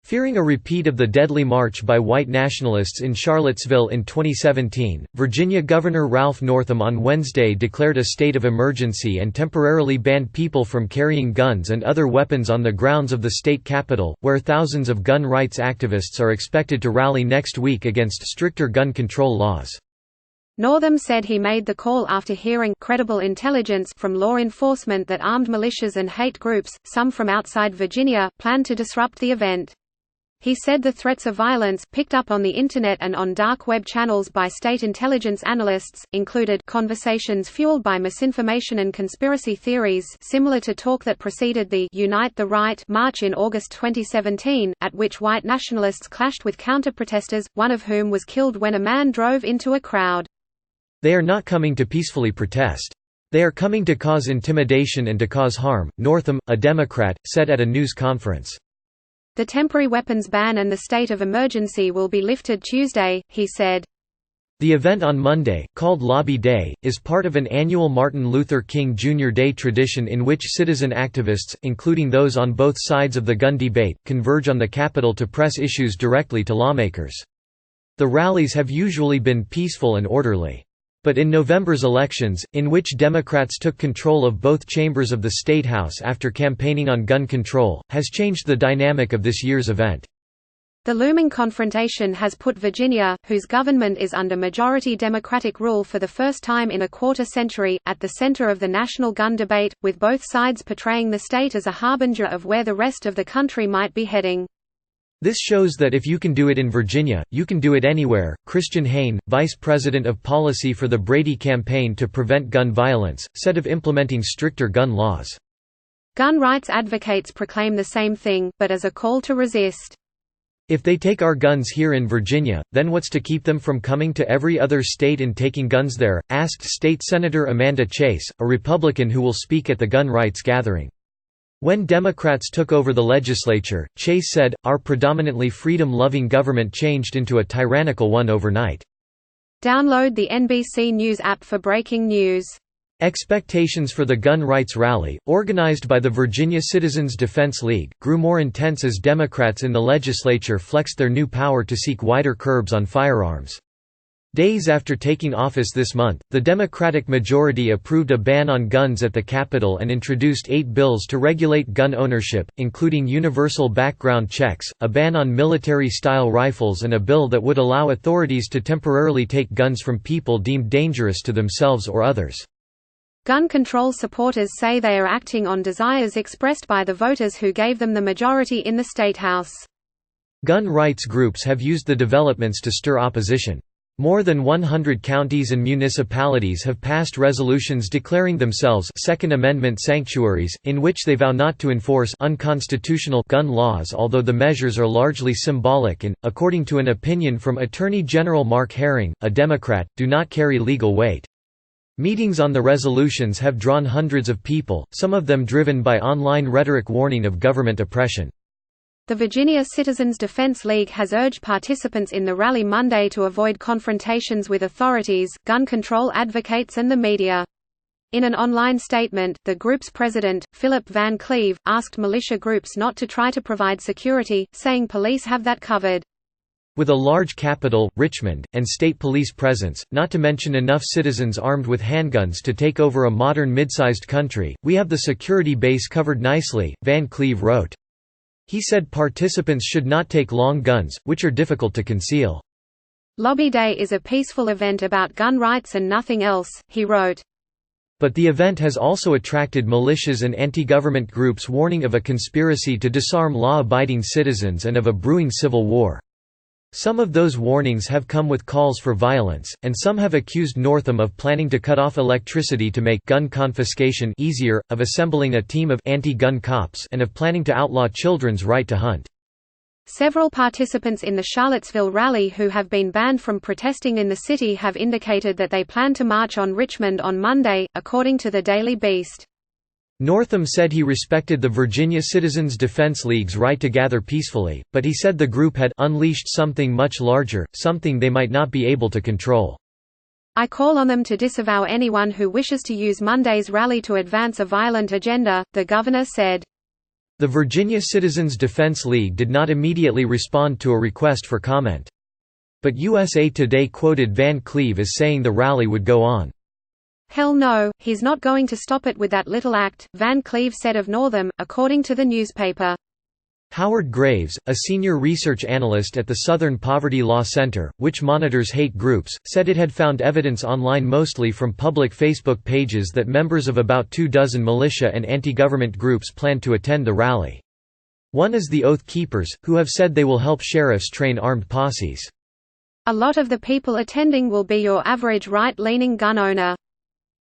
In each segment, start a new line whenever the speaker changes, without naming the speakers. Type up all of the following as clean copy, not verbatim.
Fearing a repeat of the deadly march by white nationalists in Charlottesville in 2017, Virginia Governor Ralph Northam on Wednesday declared a state of emergency and temporarily banned people from carrying guns and other weapons on the grounds of the state capitol, where thousands of gun rights activists are expected to rally next week against stricter gun control laws.
Northam said he made the call after hearing credible intelligence from law enforcement that armed militias and hate groups, some from outside Virginia, planned to disrupt the event. He said the threats of violence, picked up on the Internet and on dark web channels by state intelligence analysts, included conversations fueled by misinformation and conspiracy theories similar to talk that preceded the Unite the Right march in August 2017, at which white nationalists clashed with counter-protesters, one of whom was killed when a man drove into a crowd.
"They are not coming to peacefully protest. They are coming to cause intimidation and to cause harm," Northam, a Democrat, said at a news conference.
The temporary weapons ban and the state of emergency will be lifted Tuesday, he said.
The event on Monday, called Lobby Day, is part of an annual Martin Luther King Jr. Day tradition in which citizen activists, including those on both sides of the gun debate, converge on the Capitol to press issues directly to lawmakers. The rallies have usually been peaceful and orderly. But in November's elections, in which Democrats took control of both chambers of the State House after campaigning on gun control, has changed the dynamic of this year's event.
The looming confrontation has put Virginia, whose government is under majority Democratic rule for the first time in a quarter-century, at the center of the national gun debate, with both sides portraying the state as a harbinger of where the rest of the country might be heading.
This shows that if you can do it in Virginia, you can do it anywhere. Christian Hain, vice president of policy for the Brady Campaign to Prevent Gun Violence, said of implementing stricter gun laws.
Gun rights advocates proclaim the same thing, but as a call to resist.
If they take our guns here in Virginia, then what's to keep them from coming to every other state and taking guns there? Asked State Senator Amanda Chase, a Republican who will speak at the gun rights gathering. When Democrats took over the legislature, Chase said, "Our predominantly freedom-loving government changed into a tyrannical one overnight."
Download the NBC News app for breaking news.
Expectations for the gun rights rally, organized by the Virginia Citizens Defense League, grew more intense as Democrats in the legislature flexed their new power to seek wider curbs on firearms. Days after taking office this month, the Democratic majority approved a ban on guns at the Capitol and introduced 8 bills to regulate gun ownership, including universal background checks, a ban on military-style rifles and a bill that would allow authorities to temporarily take guns from people deemed dangerous to themselves or others.
Gun control supporters say they are acting on desires expressed by the voters who gave them the majority in the State House.
Gun rights groups have used the developments to stir opposition. More than 100 counties and municipalities have passed resolutions declaring themselves Second Amendment sanctuaries, in which they vow not to enforce unconstitutional gun laws, although the measures are largely symbolic and, according to an opinion from Attorney General Mark Herring, a Democrat, do not carry legal weight. Meetings on the resolutions have drawn hundreds of people, some of them driven by online rhetoric warning of government oppression.
The Virginia Citizens Defense League has urged participants in the rally Monday to avoid confrontations with authorities, gun control advocates and the media. In an online statement, the group's president, Philip Van Cleve, asked militia groups not to try to provide security, saying police have that covered.
With a large capital, Richmond, and state police presence, not to mention enough citizens armed with handguns to take over a modern mid-sized country, we have the security base covered nicely, Van Cleve wrote. He said participants should not take long guns, which are difficult to conceal.
Lobby Day is a peaceful event about gun rights and nothing else, he wrote.
But the event has also attracted militias and anti-government groups warning of a conspiracy to disarm law-abiding citizens and of a brewing civil war. Some of those warnings have come with calls for violence, and some have accused Northam of planning to cut off electricity to make gun confiscation easier, of assembling a team of anti-gun cops, and of planning to outlaw children's right to hunt.
Several participants in the Charlottesville rally who have been banned from protesting in the city have indicated that they plan to march on Richmond on Monday, according to the Daily Beast.
Northam said he respected the Virginia Citizens Defense League's right to gather peacefully, but he said the group had unleashed something much larger, something they might not be able to control.
"I call on them to disavow anyone who wishes to use Monday's rally to advance a violent agenda," the governor said.
The Virginia Citizens Defense League did not immediately respond to a request for comment. But USA Today quoted Van Cleve as saying the rally would go on.
"Hell no, he's not going to stop it with that little act," Van Cleve said of Northam, according to the newspaper.
Howard Graves, a senior research analyst at the Southern Poverty Law Center, which monitors hate groups, said it had found evidence online mostly from public Facebook pages that members of about 24 militia and anti-government groups plan to attend the rally. One is the Oath Keepers, who have said they will help sheriffs train armed posses.
"A lot of the people attending will be your average right-leaning gun owner.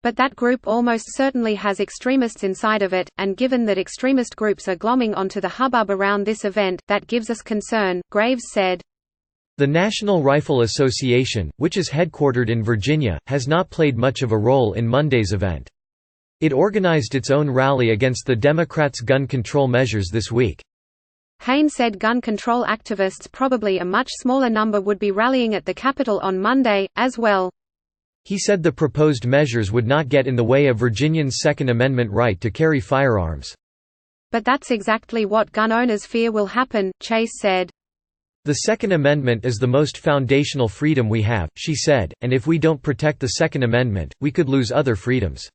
But that group almost certainly has extremists inside of it, and given that extremist groups are glomming onto the hubbub around this event, that gives us concern," Graves said.
The National Rifle Association, which is headquartered in Virginia, has not played much of a role in Monday's event. It organized its own rally against the Democrats' gun control measures this week.
Hayne said gun control activists, probably a much smaller number, would be rallying at the Capitol on Monday, as well.
He said the proposed measures would not get in the way of Virginians' Second Amendment right to carry firearms.
"But that's exactly what gun owners fear will happen," Chase said.
"The Second Amendment is the most foundational freedom we have," she said, "and if we don't protect the Second Amendment, we could lose other freedoms."